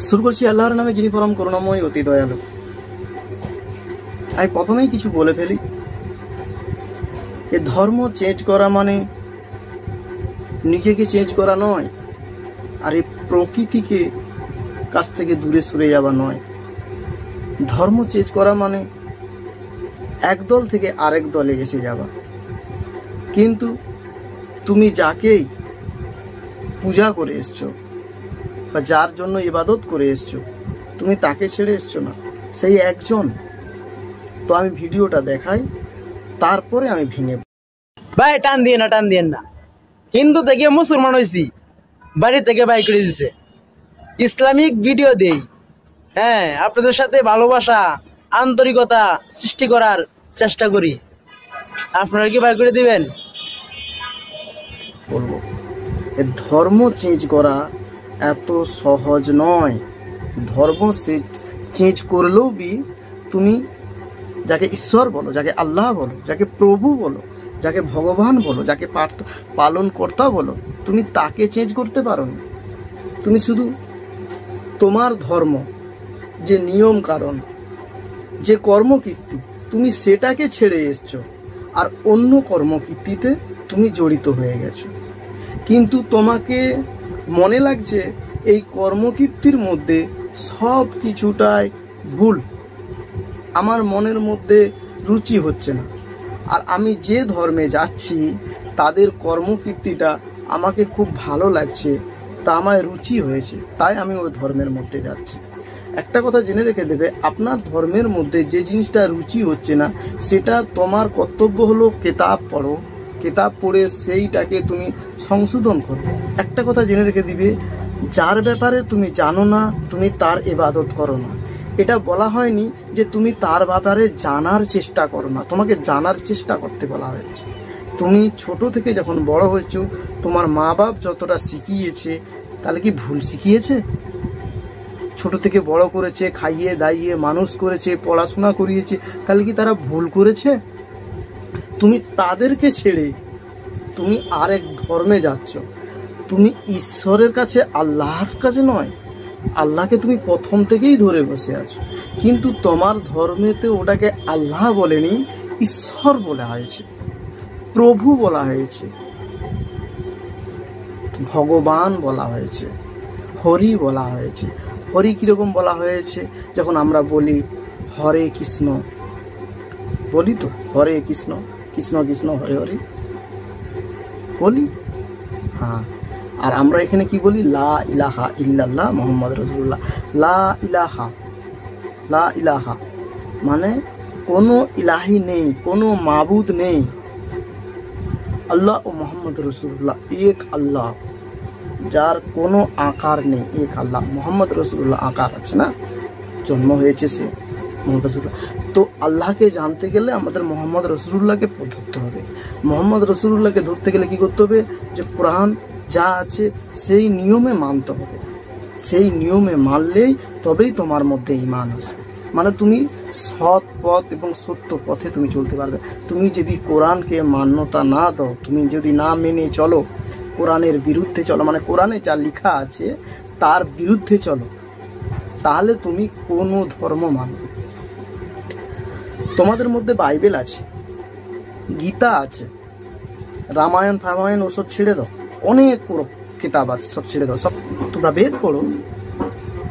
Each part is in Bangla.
শুরু করছি আল্লাহর নামে, যিনি পরম করুণাময় অতি দয়ালু। আমি প্রথমেই কিছু বলে ফেলি, এ ধর্ম চেঞ্জ করা মানে নিজেকে চেঞ্জ করা নয়, আর এই প্রকৃতিকে কাছ থেকে দূরে সরে যাওয়া নয়। ধর্ম চেঞ্জ করা মানে এক দল থেকে আরেক দলে এসে যাওয়া। কিন্তু তুমি যাকেই পূজা করে এসছো বা যার জন্য ইবাদত করে এসছো, তুমি তাকে ছেড়ে এসছো না, সেই একজন। তো আমি ভিডিওটা দেখাই, তারপরে আমি ভেঙে। ভাই টান দিয়ে না, হিন্দু থেকে মুসলমান হয়েছি, বাড়ি থেকে বাই করে দিছে। ইসলামিক ভিডিও দেই, হ্যাঁ, আপনাদের সাথে ভালোবাসা আন্তরিকতা সৃষ্টি করার চেষ্টা করি। আপনারা কি বাই করে দিবেন? বলবো, এ ধর্ম চেঞ্জ করা এত সহজ নয়। ধর্ম চেঞ্জ করলেও তুমি যাকে ঈশ্বর বলো, যাকে আল্লাহ বলো, যাকে প্রভু বলো, যাকে ভগবান বলো, যাকে পালন কর্তা বলো, তুমি তাকে চেঞ্জ করতে পারো না। তুমি শুধু তোমার ধর্ম, যে নিয়ম কারণ, যে কর্মকীর্তি, তুমি সেটাকে ছেড়ে এসছো, আর অন্য কর্মকীর্তিতে তুমি জড়িত হয়ে গেছো। কিন্তু তোমাকে মনে লাগছে এই কর্মকীর্তির মধ্যে সব কিছুটাই ভুল, আমার মনের মধ্যে রুচি হচ্ছে না। আর আমি যে ধর্মে যাচ্ছি তাদের কর্মকীর্তিটা আমাকে খুব ভালো লাগছে, তা আমায় রুচি হয়েছে, তাই আমি ওই ধর্মের মধ্যে যাচ্ছি। একটা কথা জেনে রেখে দেবে, আপনার ধর্মের মধ্যে যে জিনিসটা রুচি হচ্ছে না, সেটা তোমার কর্তব্য হলো কেতাব পড়ো, কেতাব পড়ে সেইটাকে তুমি সংশোধন করো। একটা কথা জেনে রেখে দিবে, যার ব্যাপারে তুমি জানো না তুমি তার ইবাদত করো না। এটা বলা হয়নি যে তুমি তার ব্যাপারে জানার চেষ্টা করো না, তোমাকে জানার চেষ্টা করতে বলা হয়েছে। তুমি ছোট থেকে যখন বড় হয়েছো, তোমার মা বাপ যতটা শিখিয়েছে, তাহলে কি ভুল শিখিয়েছে? ছোট থেকে বড় করেছে, খাইয়ে দাইয়ে মানুষ করেছে, পড়াশোনা করিয়েছে, তাহলে কি তারা ভুল করেছে? তুমি তাদেরকে ছেড়ে তুমি আরেক ধর্মে যাচ্ছ। তুমি ঈশ্বরের কাছে, আল্লাহর কাছে নয়, আল্লাহকে তুমি প্রথম থেকেই ধরে বসে আছো। কিন্তু তোমার ধর্মেতে ওটাকে আল্লাহ বলেনি, ঈশ্বর বলা হয়েছে, প্রভু বলা হয়েছে, ভগবান বলা হয়েছে, হরি বলা হয়েছে। হরি কিরকম বলা হয়েছে? যখন আমরা বলি হরে কৃষ্ণ, বলি তো হরে কৃষ্ণ, কৃষ্ণ কৃষ্ণ হরে হরে বলি, হ্যাঁ। আর আমরা এখানে কি বলি? লা ইলাহা ইল্লাল্লাহ মুহাম্মদ রাসূলুল্লাহ। লা ইলাহা, লা ইলাহা মানে কোনো ইলাহি নেই, কোনো মাবুদ নেই, আল্লাহ ও মোহাম্মদ রসুল্লাহ এক আল্লাহ, যার কোনো আকার নেই, এক আল্লাহ। মোহাম্মদ রসুল্লাহ আকার আছে না, জন্ম হয়েছে সে মোহাম্মদ রসুল্লাহ। তো আল্লাহকে জানতে গেলে আমাদের মোহাম্মদ রসুল্লাহকে ধরতে হবে। মোহাম্মদ রসুল্লাহকে ধরতে গেলে কি করতে হবে? যে কোরআন যা আছে সেই নিয়মে মানতে হবে, সেই নিয়মে মানলেই তবেই তোমার মধ্যে ঈমান আসবে। মানে তুমি সৎ পথ এবং সত্য পথে তুমি চলতে পারবে। তুমি যদি কোরআনকে মান্যতা না দাও, তুমি যদি না মেনে চলো, কোরআনের বিরুদ্ধে চলো, মানে কোরআনে যা লেখা আছে তার বিরুদ্ধে চলো, তাহলে তুমি কোনো ধর্ম মানো। তোমাদের মধ্যে বাইবেল আছে, গীতা আছে, রামায়ণ ফামায়ণ ওসব ছেড়ে দাও, অনেক কিতাব আছে, সব ছেড়ে দাও, সব তোমরা বেদ পড়ো।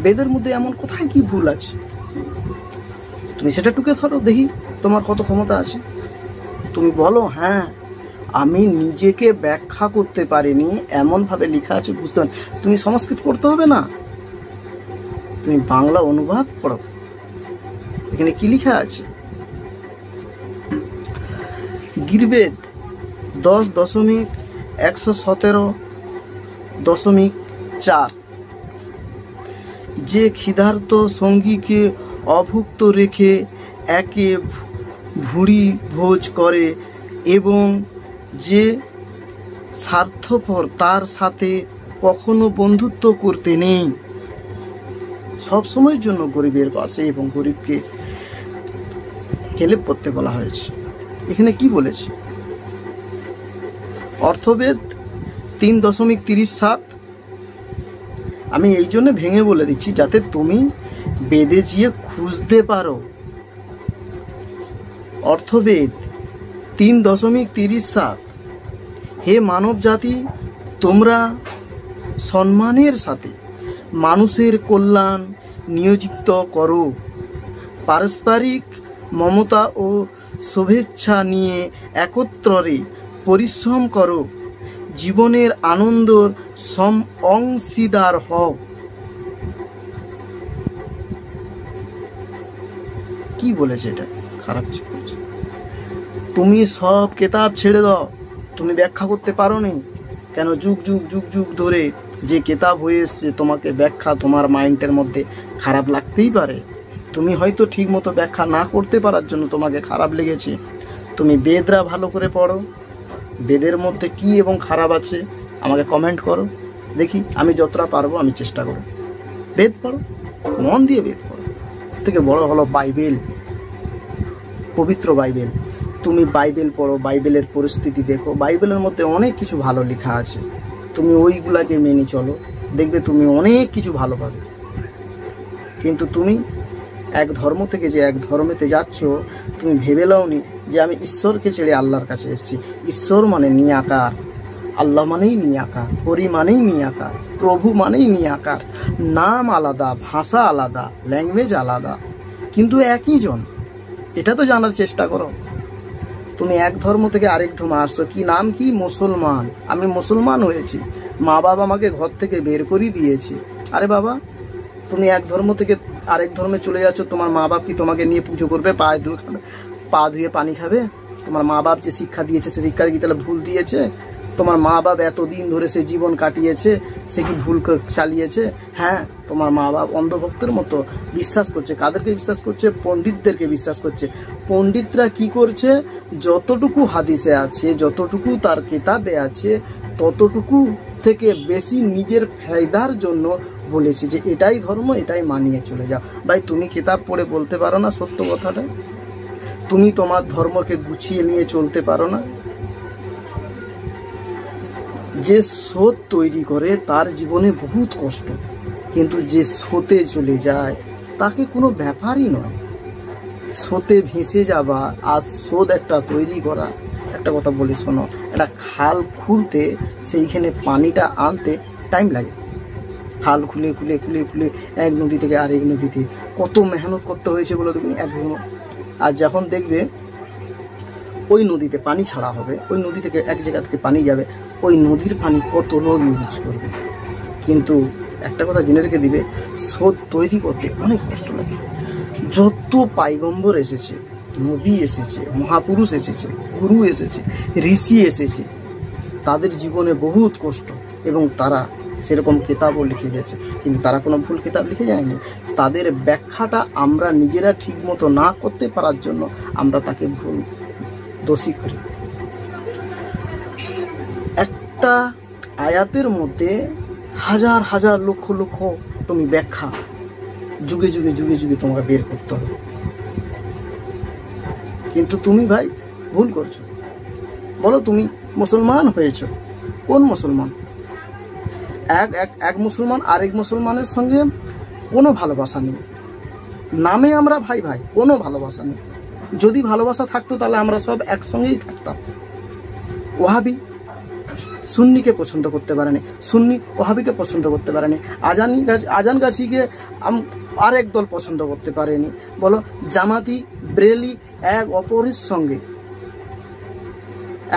বেদের মধ্যে এমন কোথায় কি ভুল আছে তুমি সেটা টুকে ধরো, দেখি তোমার কত ক্ষমতা আছে। তুমি বলো, হ্যাঁ আমি নিজেকে ব্যাখ্যা করতে পারিনি, এমন ভাবে লেখা আছে বুঝতে পারি। তুমি সংস্কৃত পড়তে হবে না, তুমি বাংলা অনুবাদ পড়ো, এখানে কি লেখা আছে? গিরবেদ 10.117.4 যে ক্ষিধার্ত সঙ্গীকে অভুক্ত রেখে একে ভুঁড়ি ভোজ করে এবং যে স্বার্থপর তার সাথে কখনো বন্ধুত্ব করতে নেই। সব সময়ের জন্য গরিবের পাশে এবং গরিবকে হেল্প করতে বলা হয়েছে। এখানে কি বলেছে? অর্থবেদ 3.37 আমি এই জন্য ভেঙে বলে দিচ্ছি যাতে তুমি বেদে গিয়ে খুঁজতে পারো। অর্থবেদ 3.37। হে মানব জাতি, তোমরা সম্মানের সাথে মানুষের কল্যাণ নিয়োজিত করো, পারস্পরিক মমতা ও শুভেচ্ছা নিয়ে একত্রে পরিশ্রম করো, জীবনের আনন্দর অংশীদার হও। কি বলেছে? এটা খারাপ বলেছে। তুমি সব কেতাব ছেড়ে দাও, তুমি ব্যাখ্যা করতে পারো নি কেন? যুগ যুগ যুগ যুগ ধরে যে কেতাব হয়ে এসছে, তোমাকে ব্যাখ্যা তোমার মাইন্ডের মধ্যে খারাপ লাগতেই পারে। তুমি হয়তো ঠিক মতো ব্যাখ্যা না করতে পারার জন্য তোমাকে খারাপ লেগেছে। তুমি বেদরা ভালো করে পড়ো, বেদের মধ্যে কি এবং খারাপ আছে আমাকে কমেন্ট করো, দেখি আমি যতটা পারবো আমি চেষ্টা করব। বেদ পড়ো, মন দিয়ে বেদ পড়ো। থেকে বড় হলো বাইবেল, পবিত্র বাইবেল। তুমি বাইবেল পড়ো, বাইবেলের পরিস্থিতি দেখো, বাইবেলের মধ্যে অনেক কিছু ভালো লেখা আছে। তুমি ওইগুলাকে মেনে চলো, দেখবে তুমি অনেক কিছু ভালো পাবে। কিন্তু তুমি এক ধর্ম থেকে যে এক ধর্মেতে যাচ্ছ, তুমি ভেবে লাওনি যে আমি ঈশ্বরকে ছেড়ে আল্লাহর কাছে এসেছি। ঈশ্বর মানে নিয়াকার, আল্লাহ মানেই নিয়াকার, হরি মানেই নিয়াকার, প্রভু মানেই নিয়াকার। নাম আলাদা, ভাষা আলাদা, ল্যাঙ্গুয়েজ আলাদা, কিন্তু একই জন। এটা তো জানার চেষ্টা করো। তুমি এক ধর্ম থেকে আরেক ধর্মে আসছো, কি নাম কি? মুসলমান। আমি মুসলমান হয়েছি, মা বাবা আমাকে ঘর থেকে বের করে দিয়েছে। আরে বাবা, তুমি এক ধর্ম থেকে আরেক ধর্মে চলে যাচ্ছ, তোমার মা বাপ কি তোমাকে নিয়ে পুজো করবে? পা ধুয়ে পানি খাবে? তোমার মা বাপ যে শিক্ষা দিয়েছে সে শিক্ষা কি তাহলে ভুল দিয়েছে? তোমার মা বাপ এতদিন ধরে সে জীবন কাটিয়েছে, সে কি ভুল চালিয়েছে? হ্যাঁ, তোমার মা বাপ অন্ধভক্তের মতো বিশ্বাস করছে। কাদেরকে বিশ্বাস করছে? পণ্ডিতদেরকে বিশ্বাস করছে। পণ্ডিতরা কি করছে? যতটুকু হাদিসে আছে, যতটুকু তার কিতাবে আছে, ততটুকু থেকে বেশি নিজের ফায়দার জন্য বলেছে যে এটাই ধর্ম, এটাই মানিয়ে চলে যাও। ভাই, তুমি কিতাব পড়ে বলতে পারো না সত্য কথাটা? তুমি তোমার ধর্মকে গুছিয়ে নিয়ে চলতে পারো না? যে স্রোত তৈরি করে তার জীবনে বহুত কষ্ট, কিন্তু যে স্রোতে চলে যায় তাকে কোনো ব্যাপারই নয়। স্রোতে ভেসে যাবা আর স্রোত একটা তৈরি করা, একটা কথা বলি শোনো, একটা খাল খুলতে সেইখানে পানিটা আনতে টাইম লাগে। খাল খুলে খুলে খুলে খুলে এক নদী থেকে আরেক নদীতে কত মেহনত করতে হয়েছে বলে তুমি একদম। আর যখন দেখবে ওই নদীতে পানি ছাড়া হবে, ওই নদী থেকে এক জায়গা থেকে পানি যাবে, ওই নদীর পানি কত লোক ইউজ করবে। কিন্তু একটা কথা জেনে রেখে দিবে, স্রোত তৈরি করতে অনেক কষ্ট লাগে। যত পাইগম্বর এসেছে, নবী এসেছে, মহাপুরুষ এসেছে, গুরু এসেছে, ঋষি এসেছে, তাদের জীবনে বহুত কষ্ট এবং তারা সেরকম কিতাবও লিখে গেছে, কিন্তু তারা কোনো ভুল কিতাব লিখে যায়নি। তাদের ব্যাখ্যাটা আমরা নিজেরা ঠিক মতো না করতে পারার জন্য আমরা তাকে ভুল দোষী করি। একটা আয়াতের মধ্যে হাজার হাজার লক্ষ লক্ষ তুমি ব্যাখ্যা যুগে যুগে যুগে যুগে তোমাকে বের করতে হবে, কিন্তু তুমি ভাই ভুল করছো। বলো, তুমি মুসলমান হয়েছো, কোন মুসলমান? এক মুসলমান আরেক মুসলমানের সঙ্গে কোনো ভালোবাসা নেই, নামে আমরা ভাই ভাই, কোনো ভালোবাসা নেই। যদি ভালোবাসা থাকতো তাহলে আমরা সব একসঙ্গেই থাকতাম। ওয়াহাবি সুন্নিকে পছন্দ করতে পারেনি, সুন্নি ওয়াহাবিকে পছন্দ করতে পারেনি, আজান গাছিকে আরেক দল পছন্দ করতে পারেনি। বলো, জামাতি ব্রেলি এক অপরের সঙ্গে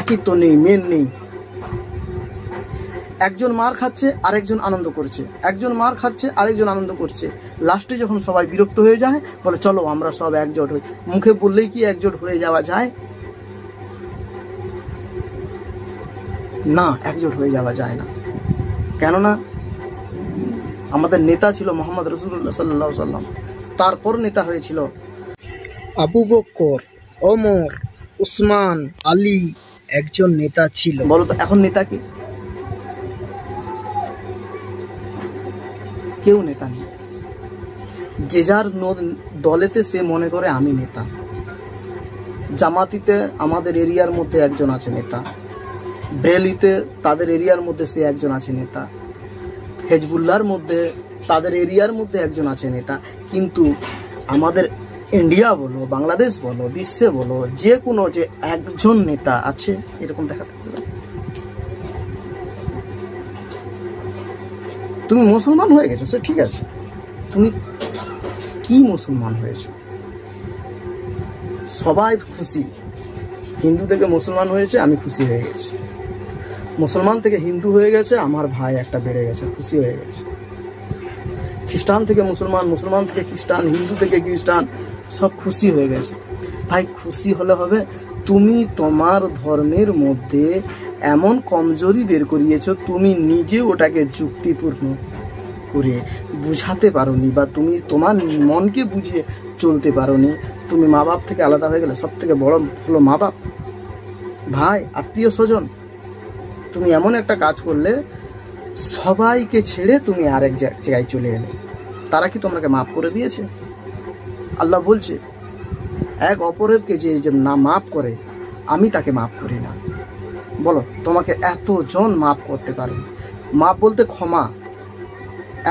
একই তো নেই, মেন নেই। একজন মার খাচ্ছে আরেকজন আনন্দ করছে, একজন মার খাচ্ছে আরেকজন আনন্দ করছে। লাস্টে যখন সবাই বিরক্ত হয়ে যায়, বলে চলো আমরা সব একজোট হই। মুখে বললেই কি একজোট হয়ে যাওয়া যায়? না, একজোট হয়ে যাওয়া যায় না। কেননা আমাদের নেতা ছিল মোহাম্মদ রাসূলুল্লাহ সাল্লাল্লাহু আলাইহি ওয়াসাল্লাম, তারপর নেতা হয়েছিল আবু বকর, ওমর, উসমান, আলী। একজন নেতা ছিল। বলো তো এখন নেতা কি? কেউ নেতা নেই। যে যার দলেতে সে মনে করে আমি নেতা। জামাতিতে আমাদের এরিয়ার মধ্যে একজন আছে নেতা, ব্রেলিতে তাদের এরিয়ার মধ্যে সে একজন আছে নেতা, হেজবুল্লাহর মধ্যে তাদের এরিয়ার মধ্যে একজন আছে নেতা, কিন্তু আমাদের ইন্ডিয়া বলো, বাংলাদেশ বলো, বিশ্বে বলো, যে কোনো যে একজন নেতা আছে এরকম দেখাতে পারবে। তুমি মুসলমান হয়ে গেছো, সে ঠিক আছে, তুমি কি মুসলমান হয়েছো? সবাই খুশি, হিন্দু থেকে মুসলমান হয়েছে, আমি খুশি হয়ে গেছি। মুসলমান থেকে হিন্দু হয়ে গেছে, আমার ভাই একটা বেড়ে গেছে, খুশি হয়ে গেছে। খ্রিস্টান থেকে মুসলমান, মুসলমান থেকে খ্রিস্টান, হিন্দু থেকে খ্রিস্টান, সব খুশি হয়ে গেছে। ভাই খুশি হলে হবে? তুমি তোমার ধর্মের মধ্যে এমন কমজোরি বের করিয়েছ, তুমি নিজে ওটাকে যুক্তিপূর্ণ করে বুঝাতে পারোনি, বা তুমি তোমার মনকে বুঝিয়ে চলতে পারোনি। তুমি মা বাপ থেকে আলাদা হয়ে গেলে। সব থেকে বড় হলো মা বাপ, ভাই, আত্মীয় স্বজন। তুমি এমন একটা কাজ করলে, সবাইকে ছেড়ে তুমি আরেক জায়গায় চলে এলে। তারা কি তোমাকে মাফ করে দিয়েছে? আল্লাহ বলছে, এক অপরেরকে যে না মাফ করে, আমি তাকে মাফ করি না। বলো, তোমাকে এতজন মাফ করতে পারে? মাফ বলতে ক্ষমা।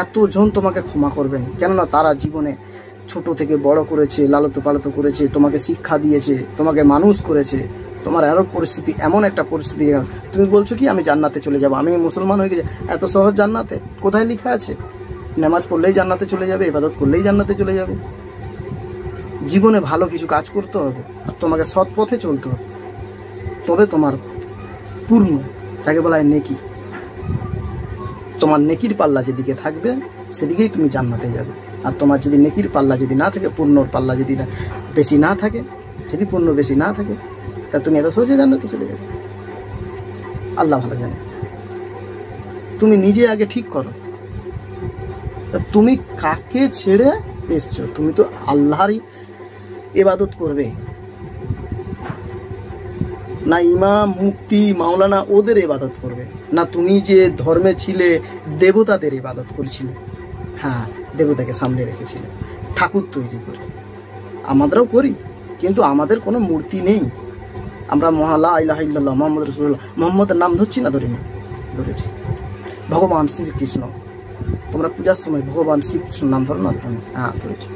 এতজন তোমাকে ক্ষমা করবেন, কেননা তারা জীবনে ছোট থেকে বড় করেছে, লালত পালত করেছে, তোমাকে শিক্ষা দিয়েছে, তোমাকে মানুষ করেছে। তোমার আরো পরিস্থিতি, এমন একটা পরিস্থিতি, তুমি বলছো কি আমি জান্নাতে চলে যাব, আমি মুসলমান হয়ে গেছি। এত সহজ জান্নাতে? কোথায় লেখা আছে? নামাজ পড়লেই জান্নাতে চলে যাবে, ইবাদত করলেই জান্নাতে চলে যাবে? জীবনে ভালো কিছু কাজ করতে হবে, আর তোমাকে সৎ পথে চলতে হবে, তবে তোমার পূর্ণ, যাকে বলা হয় নেকি, তোমার নেকির পাল্লা যেদিকে থাকবে সেদিকেই তুমি জান্নাতে যাবে। আর তোমার যদি নেকির পাল্লা যদি না থাকে, পূর্ণর পাল্লা যদি বেশি না থাকে, যদি পূর্ণ বেশি না থাকে, তা তুমি এত সহজে জান্নাতে চলে যাবে। আল্লাহ ভালো জানে। তুমি নিজে আগে ঠিক করো, তুমি কাকে ছেড়ে এসছো? তুমি তো আল্লাহরই ইবাদত করবে, না ইমাম, মুফতি, মাওলানা ওদের ইবাদত করবে, না তুমি যে ধর্মে ছিলে দেবতাদের ইবাদত করছিলে। হ্যাঁ, দেবতাকে সামনে রেখেছিলে, ঠাকুর তৈরি করে। আমরাও করি, কিন্তু আমাদের কোনো মূর্তি নেই। আমরা লা ইলাহা ইল্লাল্লাহ মুহাম্মদ রাসূলুল্লাহ, মুহাম্মদের নাম ধরছি না ধরিনি? ধরেছি। ভগবান শ্রীকৃষ্ণ, তোমরা পূজার সময় ভগবান শ্রীকৃষ্ণ নাম ধরো না? হ্যাঁ, ধরেছি।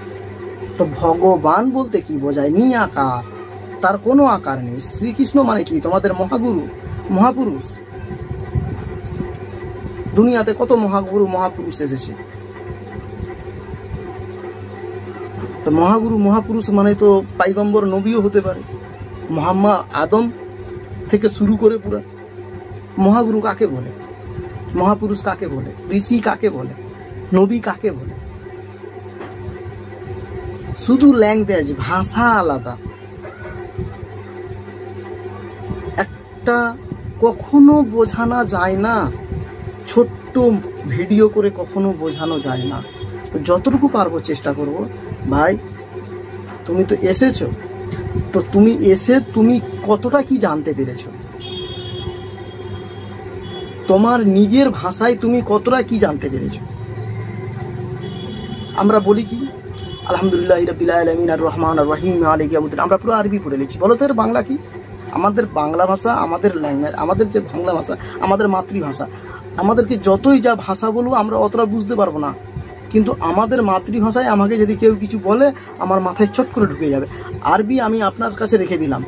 তো ভগবান বলতে কি বোঝায়? নিরাকার, তার কোনো আকার নেই। শ্রীকৃষ্ণ মানে কি? তোমাদের মহাগুরু, মহাপুরুষ। দুনিয়াতে কত মহাগুরু মহাপুরুষ এসেছে, তো মহাগুরু মহাপুরুষ মানে তো পাইগম্বর নবীও হতে পারে। মোহাম্মদ আদম থেকে শুরু করে পুরা। মহাগুরু কাকে বলে? মহাপুরুষ কাকে বলে? ঋষি কাকে বলে? নবী কাকে বলে? শুধু ল্যাঙ্গুয়েজ, ভাষা আলাদা। একটা কখনো বোঝানো যায় না, ছোট্ট ভিডিও করে কখনো বোঝানো যায় না। তো যতটুকু পারবো চেষ্টা করব। ভাই, তুমি তো এসেছো, তো তুমি এসে তুমি কতটা কি জানতে পেরেছো? তোমার নিজের ভাষায় তুমি কতটা কি জানতে পেরেছো? আমরা বলি কি আলহামদুলিল্লাহ রাব্বিল আলামিন আর রহমান আর রহিম মালিক ইয়াউমিদ্দিন, আমরা পুরো আরবি পড়ে লিখছি। বলো তো এর বাংলা কি? আমাদের বাংলা ভাষা, আমাদের ল্যাঙ্গুয়েজ, আমাদের যে বাংলা ভাষা, আমাদের মাতৃভাষা, আমাদেরকে যতই যা ভাষা বলবো আমরা অতটা বুঝতে পারবো না, কিন্তু আমাদের মাতৃভাষায় আমাকে যদি কেউ কিছু বলে আমার মাথায় চট করে ঢুকে যাবে। আরবি আমি আপনার কাছে রেখে দিলাম,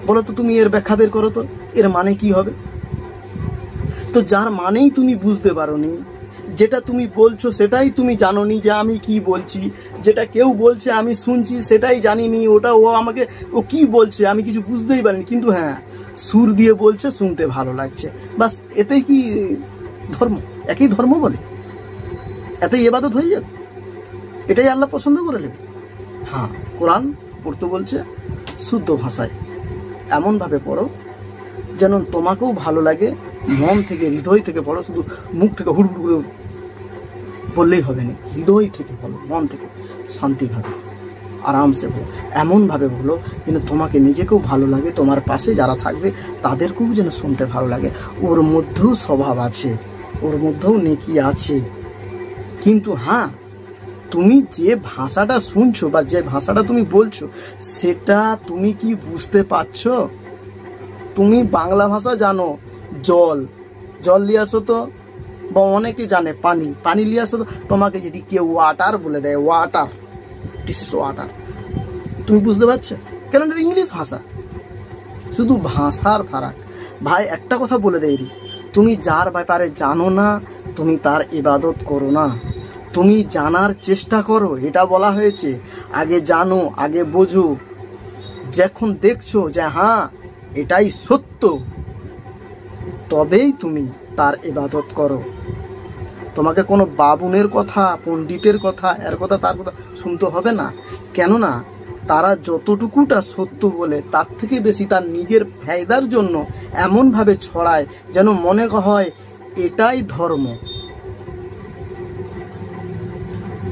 বলো তো তুমি এর ব্যাখ্যা বের করো তো, এর মানে কি হবে? তো যার মানেই তুমি বুঝতে পারোনি, যেটা তুমি বলছো সেটাই তুমি জানোনি যে আমি কি বলছি, যেটা কেউ বলছে আমি শুনছি সেটাই জানিনি, ওটা ও কি বলছে আমি কিছু বুঝতেই পারিনি, কিন্তু হ্যাঁ সুর দিয়ে বলছে, শুনতে ভালো লাগছে, বাস। এতেই কি ধর্ম? একই ধর্ম বলে? এতেই ইবাদত হয়ে যাবে? এটাই আল্লাহ পছন্দ করে নেবে? হ্যাঁ, কোরআন পড়তে বলছে শুদ্ধ ভাষায়, এমনভাবে পড়ো যেন তোমাকেও ভালো লাগে, মন থেকে হৃদয় থেকে পড়ো, শুধু মুখ থেকে হুড় হুড় করে বললেই হবে না, হৃদয় থেকে বলো, মন থেকে শান্তিভাবে আরামসে বলো, এমনভাবে বলো যেন তোমাকে নিজেকেও ভালো লাগে, তোমার পাশে যারা থাকবে তাদেরকেও যেন শুনতে ভালো লাগে। ওর মধ্যেও স্বভাব আছে, ওর মধ্যেও নেকি আছে, কিন্তু হ্যাঁ তুমি যে ভাষাটা শুনছো বা যে ভাষাটা তুমি বলছো সেটা তুমি কি বুঝতে পারছো? তুমি বাংলা ভাষা জানো, জল নিয়ে আসো তো, বা অনেকে জানে পানি, পানি লিয়ে আসো। তোমাকে যদি কেউ ওয়াটার বলে দেয়, ওয়াটার, দিস ইজ ওয়াটার, তুমি বুঝতে পারছো? কেন এটা ইংলিশ ভাষা, শুধু ভাষার ফারাক। ভাই একটা কথা বলে দেই, তুমি যার ব্যাপারে জানো না তুমি তার ইবাদত করো না, তুমি জানার চেষ্টা করো। এটা বলা হয়েছে আগে জানো, আগে বোঝো, যখন দেখছো যে হ্যাঁ এটাই সত্য, তবেই তুমি তার ইবাদত করো। তোমাকে কোনো বাবুনের কথা, পণ্ডিতের কথা, এর কথা তার কথা শুনতে হবে না। কেননা তারা যতটুকুটা সত্য বলে তার থেকে বেশি তার নিজের ফায়দার জন্য এমনভাবে ছড়ায় যেন মনে হয় এটাই ধর্ম।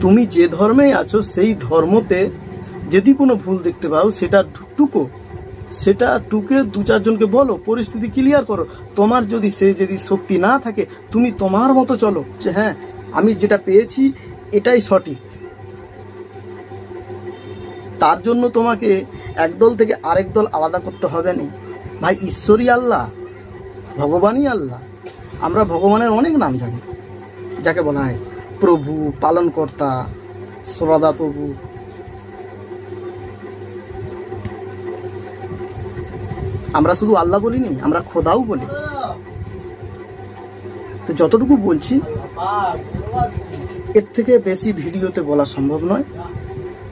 তুমি যে ধর্মেই আছো সেই ধর্মতে যদি কোনো ভুল দেখতে পাও সেটা টুকে দু চারজনকে বলো, পরিস্থিতি ক্লিয়ার করো। তোমার যদি শক্তি না থাকে তুমি তোমার মতো চলো, যে হ্যাঁ আমি যেটা পেয়েছি এটাই সঠিক। তার জন্য তোমাকে একদল থেকে আরেক দল আলাদা করতে হবে না। ভাই ঈশ্বরই আল্লাহ, ভগবানই আল্লাহ। আমরা ভগবানের অনেক নাম জানি, যাকে বলা হয় প্রভু, পালনকর্তা, সদা প্রভু। আমরা শুধু আল্লাহ বলিনি, আমরা খোদাও বলি। তো যতটুকু বলছি এর থেকে বেশি ভিডিওতে বলা সম্ভব নয়।